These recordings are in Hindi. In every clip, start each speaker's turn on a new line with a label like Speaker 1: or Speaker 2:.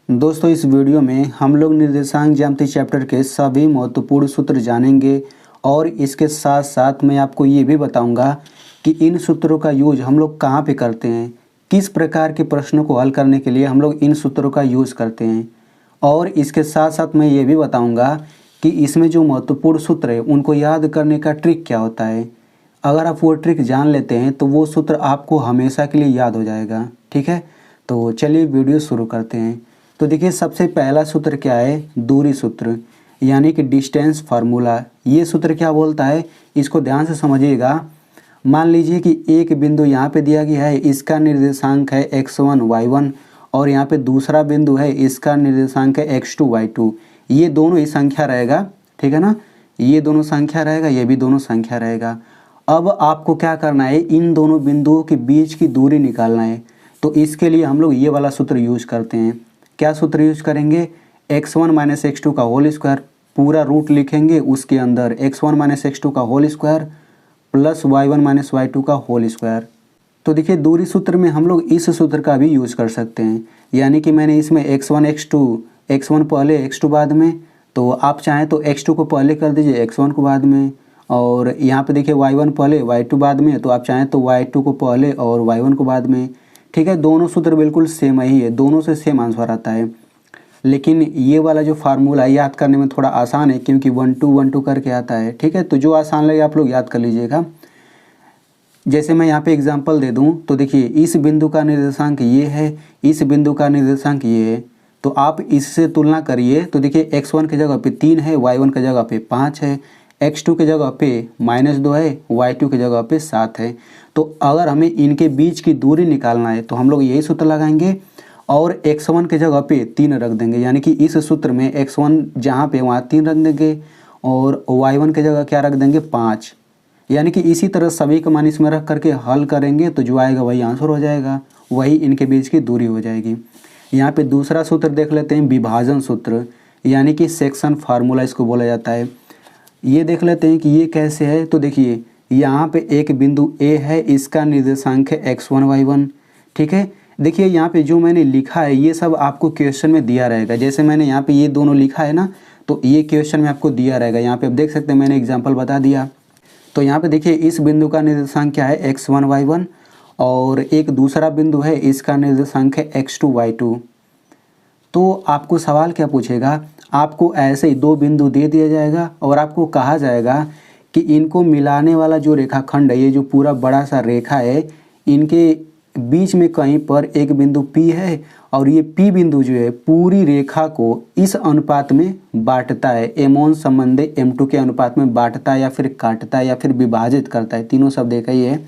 Speaker 1: दोस्तों इस वीडियो में हम लोग निर्देशांक ज्यामिति चैप्टर के सभी महत्वपूर्ण सूत्र जानेंगे और इसके साथ साथ मैं आपको ये भी बताऊंगा कि इन सूत्रों का यूज हम लोग कहाँ पे करते हैं, किस प्रकार के प्रश्नों को हल करने के लिए हम लोग इन सूत्रों का यूज़ करते हैं। और इसके साथ साथ मैं ये भी बताऊंगा कि इसमें जो महत्वपूर्ण सूत्र है उनको याद करने का ट्रिक क्या होता है। अगर आप वो ट्रिक जान लेते हैं तो वो सूत्र आपको हमेशा के लिए याद हो जाएगा। ठीक है, तो चलिए वीडियो शुरू करते हैं। तो देखिए सबसे पहला सूत्र क्या है, दूरी सूत्र यानी कि डिस्टेंस फार्मूला। ये सूत्र क्या बोलता है, इसको ध्यान से समझिएगा। मान लीजिए कि एक बिंदु यहाँ पे दिया गया है, इसका निर्देशांक है x1 y1 और यहाँ पे दूसरा बिंदु है, इसका निर्देशांक है x2 y2। ये दोनों ही संख्या रहेगा, ठीक है ना, ये दोनों संख्या रहेगा, ये भी दोनों संख्या रहेगा। अब आपको क्या करना है, इन दोनों बिंदुओं के बीच की दूरी निकालना है। तो इसके लिए हम लोग ये वाला सूत्र यूज करते हैं। क्या सूत्र यूज करेंगे, x1 माइनस x2 का होल स्क्वायर, पूरा रूट लिखेंगे, उसके अंदर x1 माइनस x2 का whole square plus y1 minus y2 का होल स्क्वायर। तो देखिए दूरी सूत्र में हम लोग इस सूत्र का भी यूज कर सकते हैं, यानी कि मैंने इसमें x1 x1 पहले x2 बाद में, तो आप चाहें तो x2 को पहले कर दीजिए, x1 को बाद में, और यहाँ पे देखिए y1 पहले y2 बाद में, तो आप चाहें तो y2 को पहले और y1 को बाद में। ठीक है, दोनों सूत्र बिल्कुल सेम ही है, दोनों से सेम आंसर आता है। लेकिन ये वाला जो फार्मूला याद करने में थोड़ा आसान है, क्योंकि 1 2 करके आता है। ठीक है, तो जो आसान लगे आप लोग याद कर लीजिएगा। जैसे मैं यहाँ पे एग्जांपल दे दूँ तो देखिए इस बिंदु का निर्देशांक ये है, इस बिंदु का निर्देशांक ये है, तो आप इससे तुलना करिए। तो देखिए x1 की जगह पे 3 है, y1 की जगह पे 5 है, x2 की जगह पे -2 है, y2 की जगह पे 7 है। तो अगर हमें इनके बीच की दूरी निकालना है तो हम लोग यही सूत्र लगाएंगे और x1 की जगह पे 3 रख देंगे, यानी कि इस सूत्र में x1 जहाँ पे वहाँ 3 रख देंगे और y1 की जगह क्या रख देंगे, 5। यानी कि इसी तरह सभी का मान इसमें रख करके हल करेंगे तो जो आएगा वही आंसर हो जाएगा, वही इनके बीच की दूरी हो जाएगी। यहाँ पे दूसरा सूत्र देख लेते हैं, विभाजन सूत्र यानी कि सेक्शन फार्मूला इसको बोला जाता है। ये देख लेते हैं कि ये कैसे है। तो देखिए यहाँ पे एक बिंदु A है, इसका निर्देशांक है x1 y1। ठीक है, देखिए यहाँ पे जो मैंने लिखा है ये सब आपको क्वेश्चन में दिया रहेगा। जैसे मैंने यहाँ पे ये दोनों लिखा है ना, तो ये क्वेश्चन में आपको दिया रहेगा। यहाँ पे आप देख सकते हैं मैंने एग्जाम्पल बता दिया। तो यहाँ पे देखिए इस बिंदु का निर्देशांक क्या है, x1 y1, और एक दूसरा बिंदु है, इसका निर्देशांक है x2 y2। तो आपको सवाल क्या पूछेगा, आपको ऐसे ही दो बिंदु दे दिया जाएगा और आपको कहा जाएगा कि इनको मिलाने वाला जो रेखाखंड है, ये जो पूरा बड़ा सा रेखा है, इनके बीच में कहीं पर एक बिंदु P है और ये P बिंदु जो है पूरी रेखा को इस अनुपात में बांटता है, m1 संबंधी m2 के अनुपात में बांटता है या फिर काटता है या फिर विभाजित करता है, तीनों शब्द एक ही है।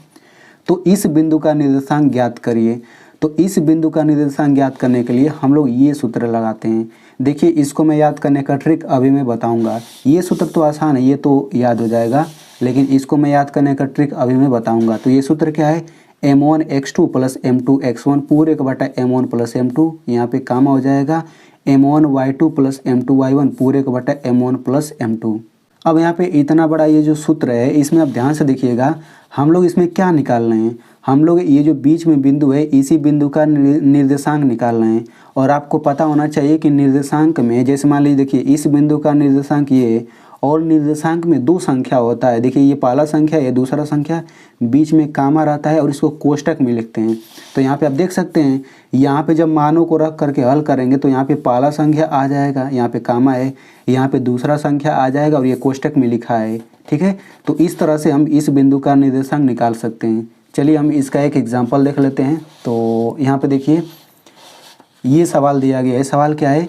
Speaker 1: तो इस बिंदु का निर्देशांक ज्ञात करिए। तो इस बिंदु का निर्देशांक ज्ञात करने के लिए हम लोग ये सूत्र लगाते हैं। देखिए इसको मैं याद करने का ट्रिक अभी मैं बताऊंगा। ये सूत्र तो आसान है, ये तो याद हो जाएगा, लेकिन इसको मैं याद करने का ट्रिक अभी मैं बताऊंगा। तो ये सूत्र क्या है, m1 x2 plus m2 x1 पूरे का बटा m1 प्लस m2, यहाँ पे कामा हो जाएगा m1 y2 plus m2 y1 पूरे का बटा m1 प्लस m2। अब यहाँ पे इतना बड़ा ये जो सूत्र है, इसमें आप ध्यान से देखिएगा, हम लोग इसमें क्या निकाल रहे हैं, हम लोग ये जो बीच में बिंदु है इसी बिंदु का निर्देशांक निकाल रहे हैं। और आपको पता होना चाहिए कि निर्देशांक में, जैसे मान लीजिए देखिए इस बिंदु का निर्देशांक ये है और निर्देशांक में दो संख्या होता है। देखिए ये पहला संख्या, ये दूसरा संख्या, बीच में कामा रहता है और इसको कोष्टक में लिखते हैं। तो यहाँ पे आप देख सकते हैं, यहाँ पे जब मानों को रख करके हल करेंगे तो यहाँ पे पहला संख्या आ जाएगा, यहाँ पे कामा है, यहाँ पे दूसरा संख्या आ जाएगा और ये कोष्टक में लिखा है। ठीक है, तो इस तरह से हम इस बिंदु का निर्देशांक निकाल सकते हैं। चलिए हम इसका एक एग्जाम्पल देख लेते हैं। तो यहाँ पे देखिए ये सवाल दिया गया है। सवाल क्या है,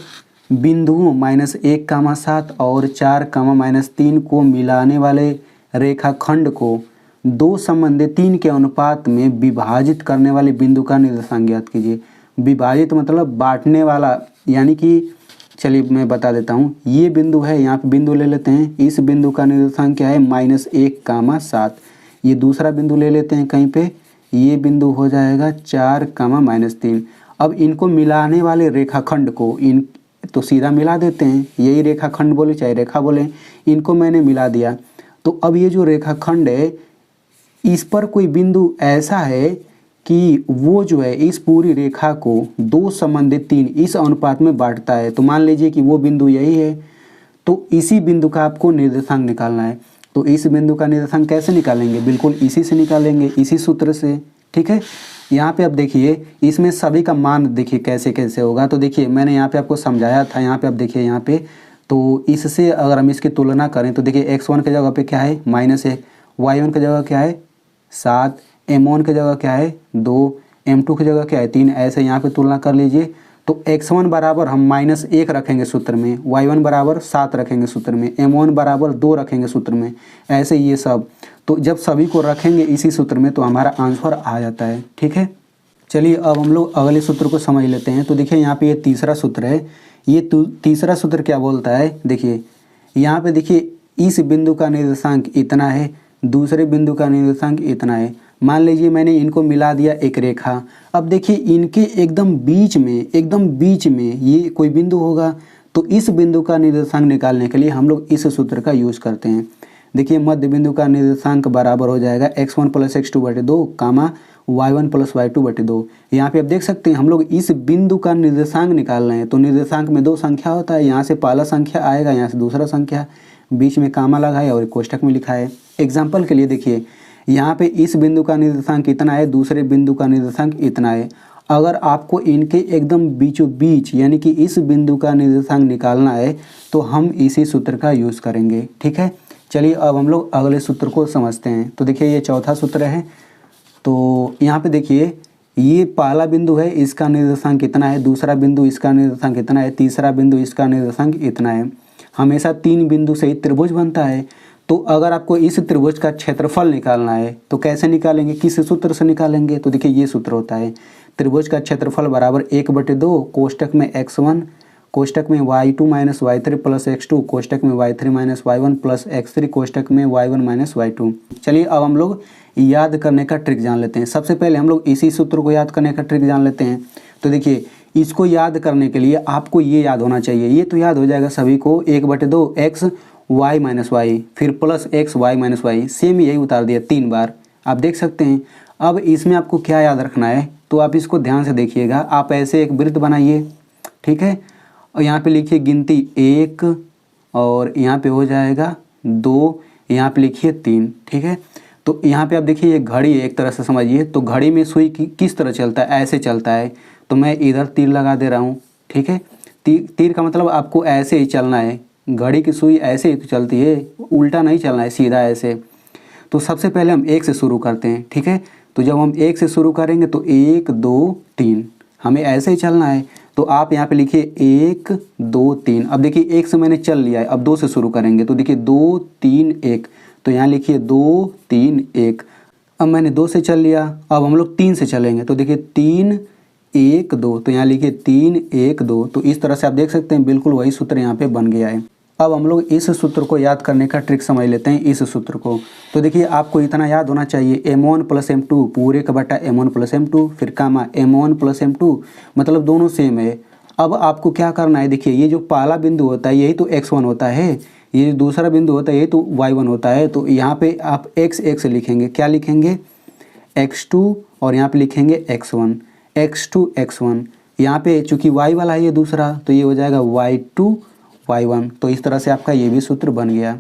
Speaker 1: बिंदुओं -1, 7 और 4, -3 को मिलाने वाले रेखाखंड को दो संबंधी 3 के अनुपात में विभाजित करने वाले बिंदु का निर्देशांक ज्ञात कीजिए। विभाजित मतलब बांटने वाला, यानी कि चलिए मैं बता देता हूँ। ये बिंदु है, यहाँ पे बिंदु ले लेते हैं, इस बिंदु का निर्देशांक क्या है, -1, 7। ये दूसरा बिंदु ले लेते हैं कहीं पे, ये बिंदु हो जाएगा 4, -3। अब इनको मिलाने वाले रेखाखंड को इन तो सीधा मिला देते हैं, यही रेखाखंड बोले चाहे रेखा बोले, इनको मैंने मिला दिया। तो अब ये जो रेखाखंड है इस पर कोई बिंदु ऐसा है कि वो जो है इस पूरी रेखा को 2:3 इस अनुपात में बांटता है। तो मान लीजिए कि वो बिंदु यही है, तो इसी बिंदु का आपको निर्देशांक निकालना है। तो इस बिंदु का निर्देशांक कैसे निकालेंगे? बिल्कुल इसी से निकालेंगे, इसी सूत्र से। ठीक है, यहाँ पे अब देखिए इसमें सभी का मान देखिए कैसे कैसे होगा। तो देखिए मैंने यहाँ पे आपको समझाया था, यहाँ पे आप देखिए यहाँ पे, तो इससे अगर हम इसकी तुलना करें तो देखिए x1 की जगह पे क्या है -1, y1 की जगह क्या है 7, m1 की जगह क्या है 2, m2 की जगह क्या है 3, ऐसे यहाँ पे तुलना कर लीजिए। तो x1 बराबर हम -1 रखेंगे सूत्र में, y1 बराबर 7 रखेंगे सूत्र में, m1 बराबर 2 रखेंगे सूत्र में, ऐसे ये सब। तो जब सभी को रखेंगे इसी सूत्र में तो हमारा आंसर आ जाता है। ठीक है, चलिए अब हम लोग अगले सूत्र को समझ लेते हैं। तो देखिए यहाँ पे ये तीसरा सूत्र है। ये तीसरा सूत्र क्या बोलता है? देखिए यहाँ पे देखिए इस बिंदु का निर्देशांक इतना है, दूसरे बिंदु का निर्देशांक इतना है। मान लीजिए मैंने इनको मिला दिया एक रेखा। अब देखिए इनके एकदम बीच में ये कोई बिंदु होगा। तो इस बिंदु का निर्देशांक निकालने के लिए हम लोग इस सूत्र का यूज़ करते हैं। देखिए मध्य बिंदु का निर्देशांक बराबर हो जाएगा x1 + x2/2 कामा y1 + y2/2। यहाँ पे आप देख सकते हैं हम लोग इस बिंदु का निर्देशांक निकाल रहे हैं। तो निर्देशांक में 2 संख्या होता है, यहाँ से पहला संख्या आएगा, यहाँ से दूसरा संख्या, बीच में कामा लगा है और कोष्टक में लिखा है। एग्जाम्पल के लिए देखिए यहाँ पे इस बिंदु का निर्देशांक इतना है, दूसरे बिंदु का निर्देशांक इतना है। अगर आपको इनके एकदम बीचों बीच यानी कि इस बिंदु का निर्देशांक निकालना है तो हम इसी सूत्र का यूज़ करेंगे। ठीक है, चलिए अब हम लोग अगले सूत्र को समझते हैं। तो देखिए ये चौथा सूत्र है। तो यहाँ पे देखिए ये पहला बिंदु है, इसका निर्देशांक इतना है, दूसरा बिंदु इसका निर्देशांक इतना है, तीसरा बिंदु इसका निर्देशांक इतना है। हमेशा 3 बिंदु से ही त्रिभुज बनता है। तो अगर आपको इस त्रिभुज का क्षेत्रफल निकालना है तो कैसे निकालेंगे, किस सूत्र से निकालेंगे? तो देखिए ये सूत्र होता है, त्रिभुज का क्षेत्रफल बराबर 1/2 कोष्टक में x1 कोष्टक में y2 - y3 + x2 कोष्टक में y3 - y1 + x3 कोष्टक में y1 - y2। चलिए अब हम लोग याद करने का ट्रिक जान लेते हैं। सबसे पहले हम लोग इसी सूत्र को याद करने का ट्रिक जान लेते हैं। तो देखिए इसको याद करने के लिए आपको ये याद होना चाहिए, ये तो याद हो जाएगा सभी को, 1/2 x y - y फिर plus x y - y, same यही उतार दिया 3 बार, आप देख सकते हैं। अब इसमें आपको क्या याद रखना है तो आप इसको ध्यान से देखिएगा। आप ऐसे एक वृत्त बनाइए, ठीक है, और यहाँ पे लिखिए गिनती 1 और यहाँ पे हो जाएगा 2, यहाँ पे लिखिए 3। ठीक है, तो यहाँ पे आप देखिए ये घड़ी है, एक तरह से समझिए। तो घड़ी में सुई किस तरह चलता है? ऐसे चलता है। तो मैं इधर तीर लगा दे रहा हूँ। ठीक है, तीर का मतलब आपको ऐसे ही चलना है, घड़ी की सुई ऐसे ही तो चलती है, उल्टा नहीं चलना है, सीधा ऐसे। तो सबसे पहले हम 1 से शुरू करते हैं। ठीक है, तो जब हम 1 से शुरू करेंगे तो 1 2 3 हमें ऐसे ही चलना है। तो आप यहाँ पे लिखिए 1 2 3। अब देखिए 1 से मैंने चल लिया है, अब 2 से शुरू करेंगे तो देखिए 2 3 1, तो यहाँ लिखिए 2 3 1। अब मैंने 2 से चल लिया, अब हम लोग 3 से चलेंगे तो देखिए 3 1 2, तो यहाँ लिखिए 3 1 2। तो इस तरह से आप देख सकते हैं बिल्कुल वही सूत्र यहाँ पे बन गया है। अब हम लोग इस सूत्र को याद करने का ट्रिक समझ लेते हैं, इस सूत्र को। तो देखिए आपको इतना याद होना चाहिए, m1 + m2 पूरे का बटा m1 + m2 फिर कामा m1 + m2, मतलब दोनों सेम है। अब आपको क्या करना है, देखिए ये जो पहला बिंदु होता है यही तो x1 होता है, ये जो दूसरा बिंदु होता है यही तो y1 होता है। तो यहाँ पे आप x लिखेंगे, क्या लिखेंगे x2, और यहाँ पे लिखेंगे x1, x2 x1। यहाँ पे चूँकि y वाला है ये दूसरा, तो ये हो जाएगा y2 y1। तो इस तरह से आपका ये भी सूत्र बन गया।